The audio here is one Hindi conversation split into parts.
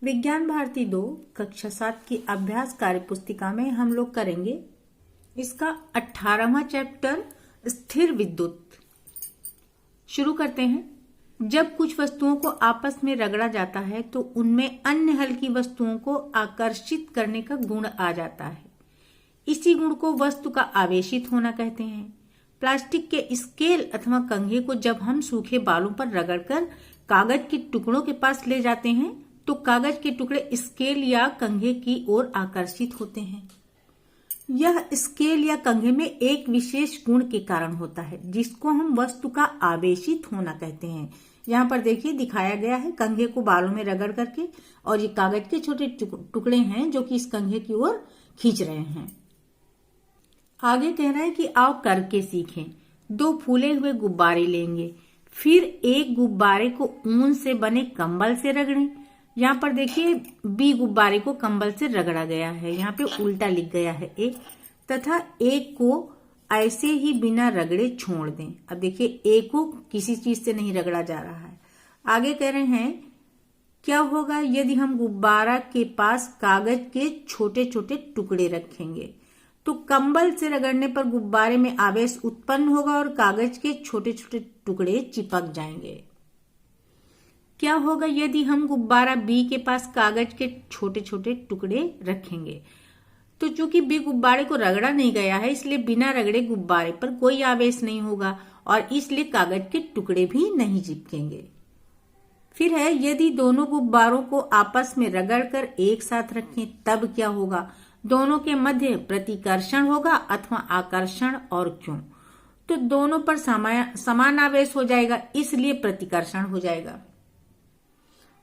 विज्ञान भारती 2 कक्षा 7 की अभ्यास कार्य पुस्तिका में हम लोग करेंगे इसका 18वां चैप्टर स्थिर विद्युत। शुरू करते हैं। जब कुछ वस्तुओं को आपस में रगड़ा जाता है तो उनमें अन्य हल्की वस्तुओं को आकर्षित करने का गुण आ जाता है। इसी गुण को वस्तु का आवेशित होना कहते हैं। प्लास्टिक के स्केल अथवा कंघे को जब हम सूखे बालों पर रगड़कर कागज के टुकड़ों के पास ले जाते हैं तो कागज के टुकड़े स्केल या कंघे की ओर आकर्षित होते हैं। यह स्केल या कंघे में एक विशेष गुण के कारण होता है जिसको हम वस्तु का आवेशित होना कहते हैं। यहाँ पर देखिए दिखाया गया है कंघे को बालों में रगड़ करके, और ये कागज के छोटे टुकड़े हैं जो कि इस कंघे की ओर खींच रहे हैं। आगे कह रहा है कि आओ करके सीखें। 2 फूले हुए गुब्बारे लेंगे, फिर एक गुब्बारे को ऊन से बने कंबल से रगड़ें। यहाँ पर देखिए बी गुब्बारे को कंबल से रगड़ा गया है, यहाँ पे उल्टा लिख गया है एक, तथा एक को ऐसे ही बिना रगड़े छोड़ दें। अब देखिए एक को किसी चीज से नहीं रगड़ा जा रहा है। आगे कह रहे हैं क्या होगा यदि हम गुब्बारा के पास कागज के छोटे छोटे टुकड़े रखेंगे तो कंबल से रगड़ने पर गुब्बारे में आवेश उत्पन्न होगा और कागज के छोटे छोटे टुकड़े चिपक जाएंगे। क्या होगा यदि हम गुब्बारा बी के पास कागज के छोटे छोटे टुकड़े रखेंगे तो चूंकि बी गुब्बारे को रगड़ा नहीं गया है इसलिए बिना रगड़े गुब्बारे पर कोई आवेश नहीं होगा और इसलिए कागज के टुकड़े भी नहीं चिपकेंगे। फिर है यदि दोनों गुब्बारों को आपस में रगड़कर एक साथ रखें तब क्या होगा। दोनों के मध्य प्रतिकर्षण होगा अथवा आकर्षण, और क्यों, तो दोनों पर समान आवेश हो जाएगा इसलिए प्रतिकर्षण हो जाएगा।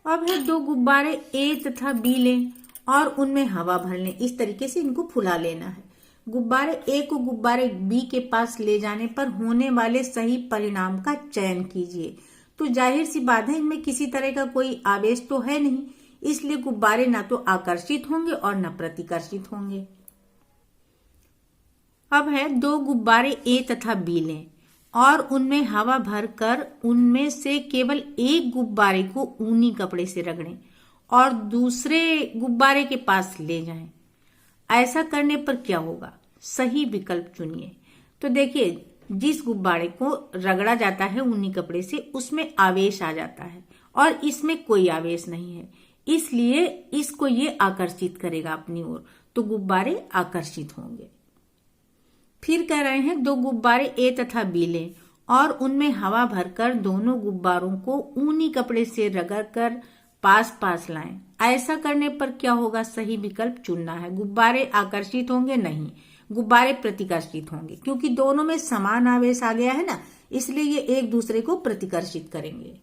अब है 2 गुब्बारे ए तथा बी लें और उनमें हवा भर लें। इस तरीके से इनको फुला लेना है। गुब्बारे ए को गुब्बारे बी के पास ले जाने पर होने वाले सही परिणाम का चयन कीजिए। तो जाहिर सी बात है इनमें किसी तरह का कोई आवेश तो है नहीं, इसलिए गुब्बारे ना तो आकर्षित होंगे और न प्रतिकर्षित होंगे। अब है 2 गुब्बारे ए तथा बी लें और उनमें हवा भरकर उनमें से केवल एक गुब्बारे को ऊनी कपड़े से रगड़ें और दूसरे गुब्बारे के पास ले जाएं। ऐसा करने पर क्या होगा, सही विकल्प चुनिए। तो देखिए जिस गुब्बारे को रगड़ा जाता है ऊनी कपड़े से उसमें आवेश आ जाता है और इसमें कोई आवेश नहीं है, इसलिए इसको ये आकर्षित करेगा अपनी ओर, तो गुब्बारे आकर्षित होंगे। फिर कह रहे हैं 2 गुब्बारे ए तथा बी लें और उनमें हवा भरकर दोनों गुब्बारों को ऊनी कपड़े से रगड़कर पास पास लाएं। ऐसा करने पर क्या होगा, सही विकल्प चुनना है। गुब्बारे आकर्षित होंगे नहीं, गुब्बारे प्रतिकर्षित होंगे, क्योंकि दोनों में समान आवेश आ गया है ना, इसलिए ये एक दूसरे को प्रतिकर्षित करेंगे।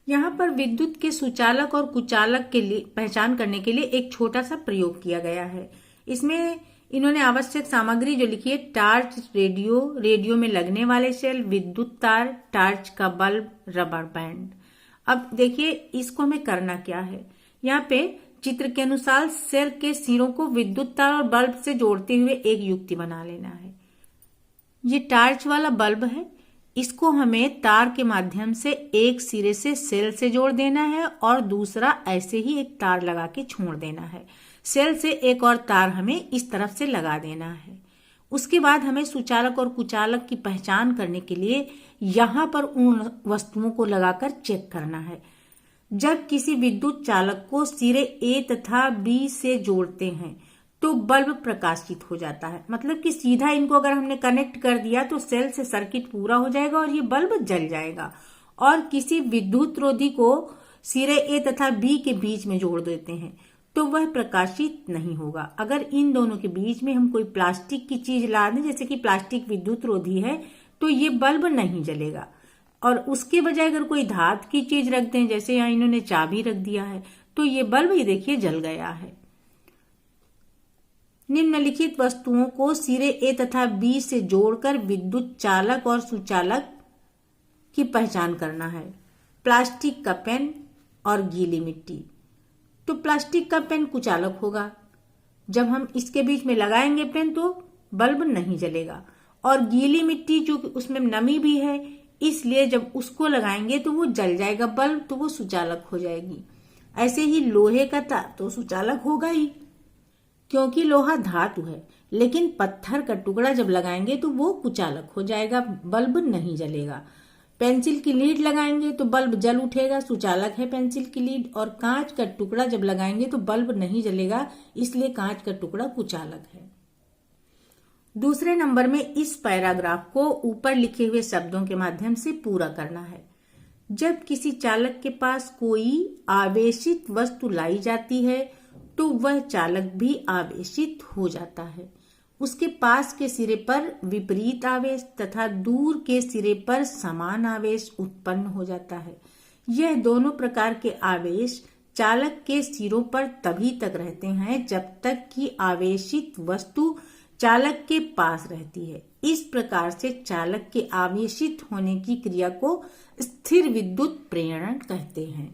यहाँ पर विद्युत के सुचालक और कुचालक के लिए पहचान करने के लिए एक छोटा सा प्रयोग किया गया है। इसमें इन्होंने आवश्यक सामग्री जो लिखी है, टार्च, रेडियो में लगने वाले सेल, विद्युत तार, टार्च का बल्ब, रबर बैंड। अब देखिए इसको हमें करना क्या है। यहाँ पे चित्र के अनुसार सेल के सिरों को विद्युत तार और बल्ब से जोड़ते हुए एक युक्ति बना लेना है। ये टार्च वाला बल्ब है, इसको हमें तार के माध्यम से एक सिरे से सेल से जोड़ देना है और दूसरा ऐसे ही एक तार लगा के छोड़ देना है। सेल से एक और तार हमें इस तरफ से लगा देना है। उसके बाद हमें सुचालक और कुचालक की पहचान करने के लिए यहाँ पर उन वस्तुओं को लगाकर चेक करना है। जब किसी विद्युत चालक को सिरे ए तथा बी से जोड़ते हैं तो बल्ब प्रकाशित हो जाता है, मतलब कि सीधा इनको अगर हमने कनेक्ट कर दिया तो सेल से सर्किट पूरा हो जाएगा और ये बल्ब जल जाएगा। और किसी विद्युत रोधी को सिरे ए तथा बी के बीच में जोड़ देते हैं तो वह प्रकाशित नहीं होगा। अगर इन दोनों के बीच में हम कोई प्लास्टिक की चीज ला दें, जैसे कि प्लास्टिक विद्युत रोधी है, तो ये बल्ब नहीं जलेगा। और उसके बजाय अगर कोई धातु की चीज रख दें, जैसे यहाँ इन्होंने चाबी रख दिया है, तो ये बल्ब ये देखिए जल गया है। निम्नलिखित वस्तुओं को सिरे ए तथा बी से जोड़कर विद्युत चालक और सुचालक की पहचान करना है। प्लास्टिक का पेन और गीली मिट्टी। तो प्लास्टिक का पेन कुचालक होगा, जब हम इसके बीच में लगाएंगे पेन तो बल्ब नहीं जलेगा। और गीली मिट्टी जो उसमें नमी भी है इसलिए जब उसको लगाएंगे तो वो जल जाएगा बल्ब, तो वो सुचालक हो जाएगी। ऐसे ही लोहे का तार तो सुचालक होगा ही, क्योंकि लोहा धातु है। लेकिन पत्थर का टुकड़ा जब लगाएंगे तो वो कुचालक हो जाएगा, बल्ब नहीं जलेगा। पेंसिल की लीड लगाएंगे तो बल्ब जल उठेगा, सुचालक है पेंसिल की लीड। और कांच का टुकड़ा जब लगाएंगे तो बल्ब नहीं जलेगा, इसलिए कांच का टुकड़ा कुचालक है। दूसरे नंबर में इस पैराग्राफ को ऊपर लिखे हुए शब्दों के माध्यम से पूरा करना है। जब किसी चालक के पास कोई आवेशित वस्तु लाई जाती है तो वह चालक भी आवेशित हो जाता है। उसके पास के सिरे पर विपरीत आवेश तथा दूर के सिरे पर समान आवेश उत्पन्न हो जाता है। यह दोनों प्रकार के आवेश चालक के सिरों पर तभी तक रहते हैं जब तक कि आवेशित वस्तु चालक के पास रहती है। इस प्रकार से चालक के आवेशित होने की क्रिया को स्थिर विद्युत प्रेरण कहते हैं।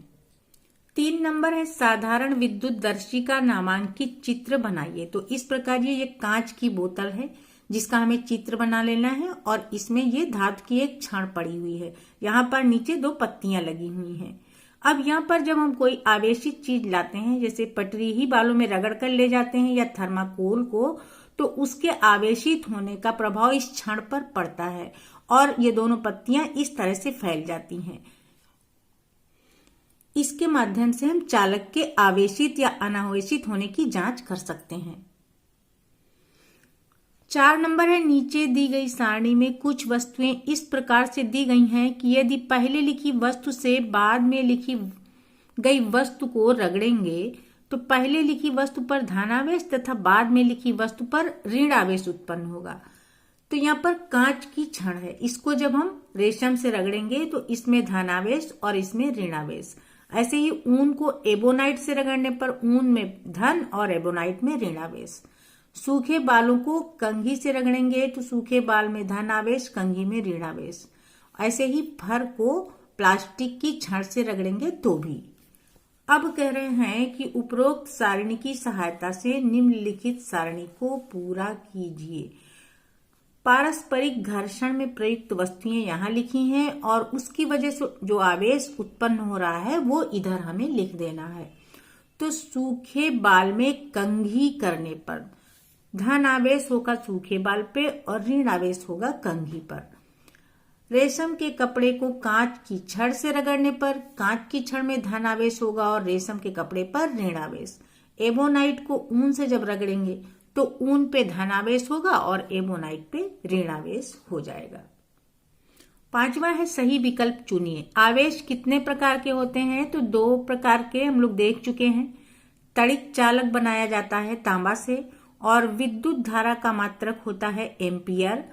3 नंबर है साधारण विद्युत दर्शी का नामांकित चित्र बनाइए। तो इस प्रकार ये कांच की बोतल है जिसका हमें चित्र बना लेना है और इसमें ये धातु की एक छड़ पड़ी हुई है। यहाँ पर नीचे 2 पत्तियां लगी हुई हैं। अब यहाँ पर जब हम कोई आवेशित चीज लाते हैं, जैसे पटरी ही बालों में रगड़ कर ले जाते हैं या थर्माकोल को, तो उसके आवेशित होने का प्रभाव इस छड़ पर पड़ता है और ये दोनों पत्तियां इस तरह से फैल जाती हैं। इसके माध्यम से हम चालक के आवेशित या अनावेशित होने की जांच कर सकते हैं। 4 नंबर है नीचे दी गई सारणी में कुछ वस्तुएं इस प्रकार से दी गई हैं कि यदि पहले लिखी वस्तु से बाद में लिखी गई वस्तु को रगड़ेंगे तो पहले लिखी वस्तु पर धनावेश तथा बाद में लिखी वस्तु पर ऋण आवेश उत्पन्न होगा। तो यहाँ पर कांच की छड़ है, इसको जब हम रेशम से रगड़ेंगे तो इसमें धनावेश और इसमें ऋणावेश। ऐसे ही ऊन को एबोनाइट से रगड़ने पर ऊन में धन और एबोनाइट में ऋणावेश। सूखे बालों को कंघी से रगड़ेंगे तो सूखे बाल में धनावेश, कंघी में ऋणावेश। ऐसे ही फर को प्लास्टिक की छड़ से रगड़ेंगे तो भी। अब कह रहे हैं कि उपरोक्त सारणी की सहायता से निम्नलिखित सारणी को पूरा कीजिए। पारस्परिक घर्षण में प्रयुक्त वस्तुएं यहाँ लिखी हैं और उसकी वजह से जो आवेश उत्पन्न हो रहा है वो इधर हमें लिख देना है। तो सूखे बाल में कंघी करने पर धन आवेश होगा सूखे बाल पे और ऋण आवेश होगा कंघी पर। रेशम के कपड़े को कांच की छड़ से रगड़ने पर कांच की छड़ में धन आवेश होगा और रेशम के कपड़े पर ऋण आवेश। एबोनाइट को ऊन से जब रगड़ेंगे तो ऊन पे धन आवेश होगा और एबोनाइट पे ऋण आवेश हो जाएगा। 5वां है सही विकल्प चुनिए। आवेश कितने प्रकार के होते हैं? तो 2 प्रकार के हम लोग देख चुके हैं। तड़ित चालक बनाया जाता है तांबा से और विद्युत धारा का मात्रक होता है एम्पियर।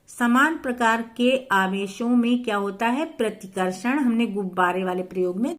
समान प्रकार के आवेशों में क्या होता है? प्रतिकर्षण। हमने गुब्बारे वाले प्रयोग में